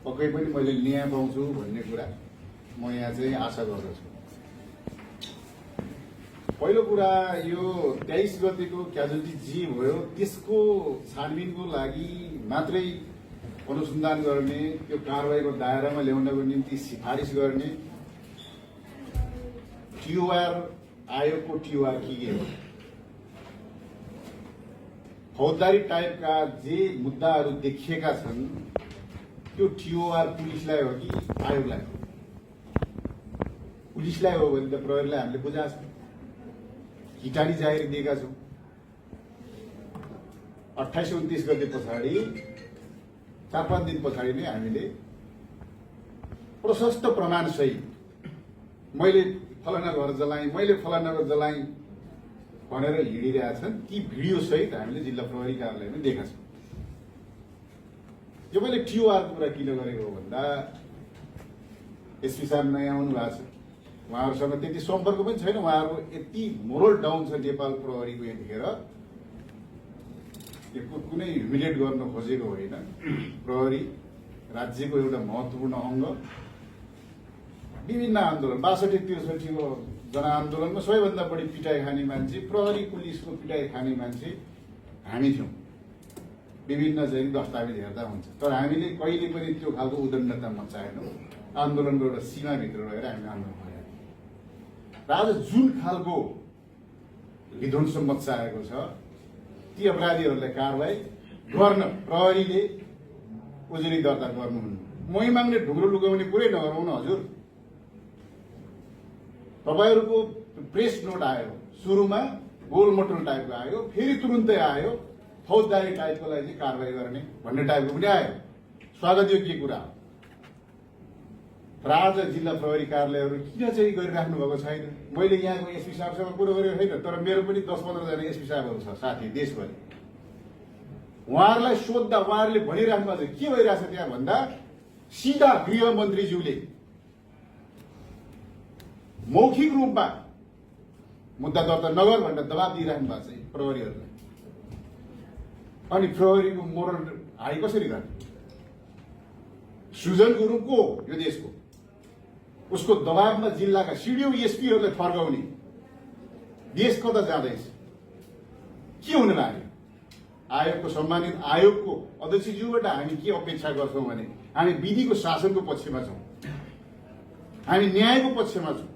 पक्कै पनि मैले न्याय पाउँछु भन्ने कुरा म यहाँ चाहिँ आशा गर्दछु। पहिलो कुरा यो 23 गतेको क्याजुअल्टी जे भयो त्यसको छानबिनको लागि मात्रै अनुसन्धान गर्ने, त्यो कारबाहीको दायरामा ल्याउनको निम्ति सिफारिस गर्ने टिओआर आयोगको टिओआर के हो? फौजदारी टाइपका जे मुद्दाहरू देखिएका छन् त्यो टिओआर पुलिसलाई हो कि आयोगलाई हो? पुलिसलाई हो भने त प्रहरीलाई हामीले बुझाएको छ, किटानी जाहेर दिएका छौँ। 28-29 गते पछाडि 4-5 दिन पछाडि नै हामीले प्रशस्त प्रमाण सहित मैले फलाना घर जलाएँ, मैले फलाना घर जलाएँ भनेर हिँडिरहेछन् ती भिडियो सहित हामीले जिल्ला प्रहरी कार्यालयमा देखाएको छौँ। यो मैले टिओआरको कुरा किन गरेको हो भन्दा एसपी साहब नयाँ आउनु भएको छ, उहाँहरूसँग त्यति सम्पर्क पनि छैन। उहाँहरूको यति मोरल डाउन छ नेपाल प्रहरीको यतिखेर, यो कुनै ह्युमिलिएट गर्न खोजेको होइन। प्रहरी राज्यको एउटा महत्त्वपूर्ण अङ्ग। विभिन्न आन्दोलन 62-63 को जनआन्दोलनमा सबैभन्दा बढी पिटाइ खाने मान्छे, प्रहरी पुलिसको पिटाइ खाने मान्छे हामी थियौँ। विभिन्न चाहिँ दस्तावेज हेर्दा हुन्छ, तर हामीले कहिले पनि त्यो खालको उदण्डता मचाएनौँ। आन्दोलनको एउटा सीमाभित्र रहेर हामी आन्दोलन गऱ्यौँ। र आज जुन खालको विध्वंस मचाएको छ ती अपराधीहरूलाई कारबाही गर्न प्रहरीले उजुरी दर्ता गर्नुहुन्न। मै माग्ने ढुङ्ग्रो लुगाउने कुरै नगरौँ न हजुर। तपाईहरूको प्रेस नोट आयो, सुरुमा गोलमटोल टाइपको आयो, फेरि तुरुन्तै आयो फौजदारी टाइपको लागि कारबाही गर्ने भन्ने टाइपको पनि आयो। स्वागत योग्य कुरा हो। र आज जिल्ला प्रहरी कार्यालयहरू किन चाहिँ गरिराख्नु भएको छैन? मैले यहाँको एसपी साहबसँग कुरो गरेको होइन, तर मेरो पनि 10-15 जना एसपी साहबहरू छ साथी देशभरि। उहाँहरूलाई सोद्धा उहाँहरूले भनिराख्नु भएको छ के भइरहेछ त्यहाँ भन्दा सिधा गृहमन्त्रीज्यूले मौखिक रूपमा मुद्दा दर्ता नगर भनेर दबाब दिइराख्नु भएको छ प्रहरीहरूलाई। अनि प्रहरीको मोरल हाई कसरी गर्ने? सृजन गुरुङ को यो देशको, उसको दबावमा जिल्लाका सिडिओ एसपीहरूलाई फर्काउने देश कता जाँदैछ? के हुन लाग्यो? आयोगको सम्मानित आयोगको अध्यक्षज्यूबाट हामी के अपेक्षा गर्छौँ भने हामी विधिको शासनको पक्षमा छौँ, हामी न्यायको पक्षमा छौँ।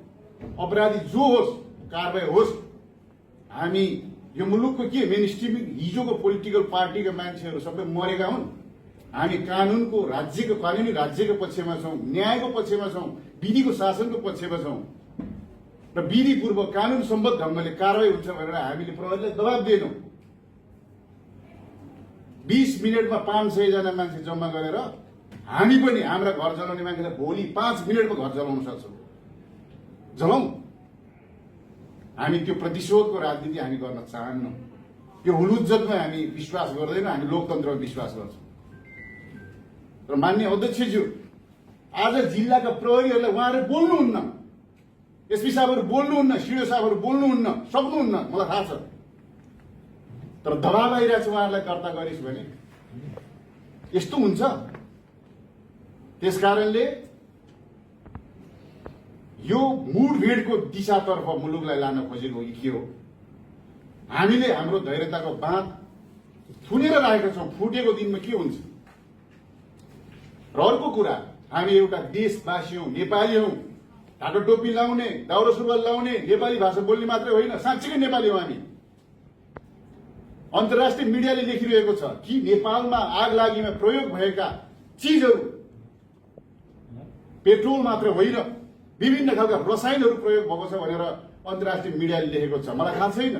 अपराधी जो होस् कारबाही होस्। हामी यो मुलुकको के मेन स्ट्रिम हिजोको पोलिटिकल पार्टीका मान्छेहरू सबै मरेका हुन्। हामी कानुनको राज्यको कानुनी राज्यको पक्षमा छौँ, न्यायको पक्षमा छौँ, विधिको शासनको पक्षमा छौँ र विधिपूर्वक कानुन सम्बद्ध ढङ्गले कारबाही हुन्छ भनेर हामीले प्रहरीलाई दबाब दिएनौँ। 20 मिनटमा 500 जना मान्छे जम्मा गरेर हामी पनि हाम्रा घर जलाउने मान्छेलाई भोलि 5 मिनटमा घर जलाउन सक्छौँ। जलाउँ। हामी त्यो प्रतिशोधको राजनीति हामी गर्न चाहन्नौँ। त्यो हुलुज्जतमा हामी विश्वास गर्दैनौँ, हामी लोकतन्त्रमा विश्वास गर्छौँ। र मान्य अध्यक्षज्यू आज जिल्लाका प्रहरीहरूलाई उहाँहरू बोल्नुहुन्न, एसपी साहबहरू बोल्नुहुन्न, सिडिओ साहबहरू बोल्नुहुन्न, सक्नुहुन्न, मलाई थाहा छ। तर दबाब आइरहेछ उहाँहरूलाई दर्ता गरिस् भने यस्तो हुन्छ। त्यसकारणले यो मुडभिडको दिशातर्फ मुलुकलाई लान खोजेको के हो? हामीले हाम्रो धैर्यताको बाँध थुनेर राखेका छौँ। फुटेको दिनमा के हुन्छ? र अर्को कुरा, हामी एउटा देशवासी हौँ, नेपाली हौँ। ढाका टोपी लाउने, दाउरा सुरुवाल लाउने, नेपाली भाषा बोल्ने मात्रै होइन, साँच्चीकै नेपाली हौँ हामी। अन्तर्राष्ट्रिय मिडियाले लेखिरहेको छ कि नेपालमा आगलागीमा प्रयोग भएका चिजहरू पेट्रोल मात्र होइन, विभिन्न खालका रसायनहरू प्रयोग भएको छ भनेर अन्तर्राष्ट्रिय मिडियाले लेखेको छ। मलाई थाहा छैन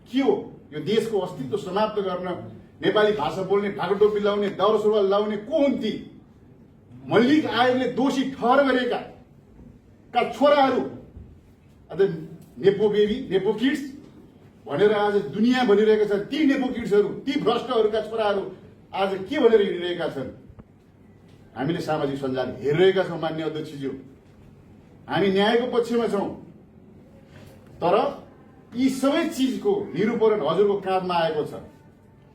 के हो। यो देशको अस्तित्व समाप्त गर्न नेपाली भाषा बोल्ने, ढाका टोपी लाउने, दाउरा सुरुवाल लाउने को हुन् ती? मल्लिक आयोगले दोषी ठहर गरेका छोराहरू, अझ नेपो बेबी, नेपो किड्स भनेर आज दुनियाँ भनिरहेका छन्। ती नेपो किड्सहरू, ती भ्रष्टहरूका छोराहरू आज के भनेर हिँडिरहेका छन्? हामीले सामाजिक सञ्जाल हेरिरहेका छौँ। मान्य अध्यक्षज्यू, हामी न्यायको पक्षमा छौँ, तर यी सबै चिजको निरूपण हजुरको काँधमा आएको छ।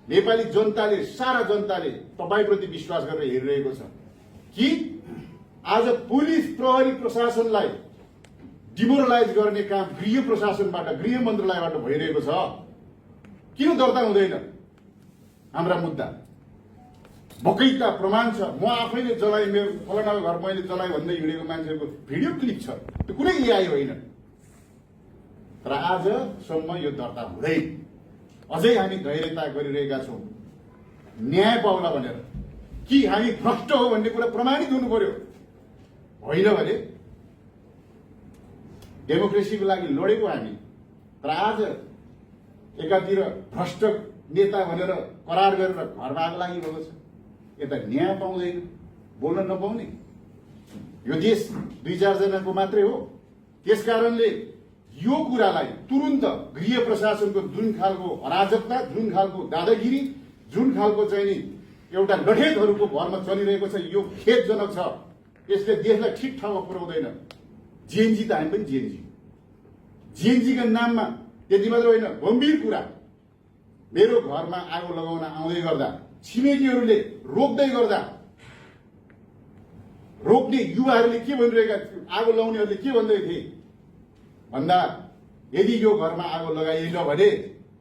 नेपाली जनताले, सारा जनताले तपाईप्रति विश्वास गरेर हेरिरहेको छ। कि आज पुलिस प्रहरी प्रशासनलाई डिमोरलाइज गर्ने काम गृह प्रशासनबाट गृह मन्त्रालयबाट भइरहेको छ। किन दर्ता हुँदैन हाम्रा मुद्दा? बकैता प्रमाण छ। म आफैले जलाए, मेरो फलानाको घर मैले जलाए भन्दै हिँडेको मान्छेको भिडियो क्लिप छ। त्यो कुनै एआई होइन। तर आजसम्म यो दर्ता हुँदैन। अझै हामी धैर्यता गरिरहेका छौँ न्याय पाउला भनेर। कि हामी भ्रष्ट हो भन्ने कुरा प्रमाणित हुनु पर्यो। होइन भने डेमोक्रेसीको लागि लडेको हामी, तर आज एकातिर भ्रष्ट नेता भनेर करार गरेर घरमा आग लागिरहेको छ। यता न्याय पाउँदैन, बोल्न नपाउने। यो देश 2-4 जनाको मात्रै हो। त्यसकारणले यो कुरालाई तुरुन्त गृह प्रशासनको जुन खालको अराजकता, जुन खालको दादागिरी, जुन खालको चाहिँ नि एउटा लठेतहरूको भरमा चलिरहेको छ, यो खेदजनक छ। यसले देशलाई ठिक ठाउँमा पुर्याउँदैन। जेएनजी त हामी पनि जेएनजीका नाममा त्यति मात्र होइन, गम्भीर कुरा। मेरो घरमा आगो लगाउन आउँदै गर्दा छिमेकीहरूले रोक्दै गर्दा रोक्ने युवाहरूले के भनिरहेका, आगो लगाउनेहरूले के भन्दै थिए भन्दा यदि यो घरमा आगो लगाइएन भने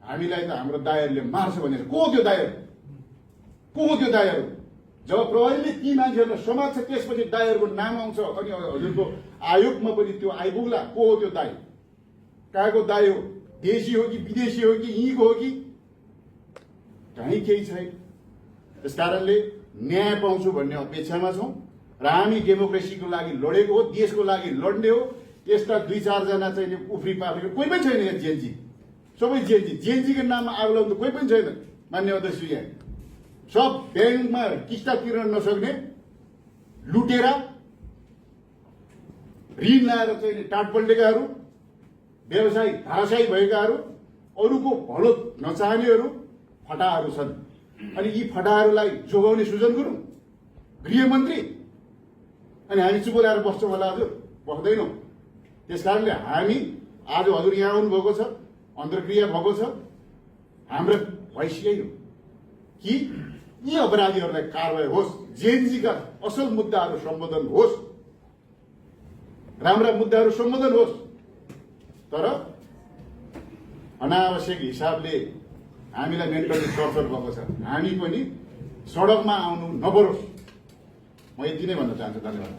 हामीलाई त हाम्रो दायरले मार्छ भनेर। को हो त्यो दायर? को हो त्यो दायर? जब प्रहरीले ती मान्छेहरूलाई समात्छ त्यसपछि दायरको नाम आउँछ अनि हजुरको आयोगमा पनि त्यो आइपुग्ला। को हो त्यो दाय? कहाँको दाय हो? देशी हो कि विदेशी हो कि यहीँको हो कि? कहीँ केही छैन। त्यसकारणले न्याय पाउँछु भन्ने अपेक्षामा छौँ र हामी डेमोक्रेसीको लागि लडेको हो, देशको लागि लड्ने हो। यस्ता 2-4 जना चाहिँ उफ्री पार्टीको कोही पनि छैन यहाँ। जेएनजी सबै जेएनजीको नाममा आग लाउनु कोही पनि छैन। मान्य अध्यक्ष, यहाँ सब ब्याङ्कमा किस्ता तिर्न नसक्ने, लुटेर ऋण लाएर चाहिँ टाट पल्टेकाहरू, व्यवसाय धाराशायी भएकाहरू, अरूको भलो नचाहनेहरू फटाहरू छन्। अनि यी फटाहरूलाई जोगाउने सुजन गुरुङ गृहमन्त्री। अनि हामी चुप लगाएर बस्छौँ होला? हजुर बस्दैनौँ। त्यसकारणले हामी आज हजुर यहाँ आउनुभएको छ, अन्तर्क्रिया भएको छ। हाम्रो भोइस यही हो कि यी अपराधीहरूलाई कारवाही होस्, जेएनजीका असल मुद्दाहरू सम्बोधन होस्, राम्रा मुद्दाहरू सम्बोधन होस्। तर अनावश्यक हिसाबले हामीलाई मेन्टली टर्चर भएको छ। हामी पनि सडकमा आउनु नपरोस्। म यति नै भन्न चाहन्छु। धन्यवाद।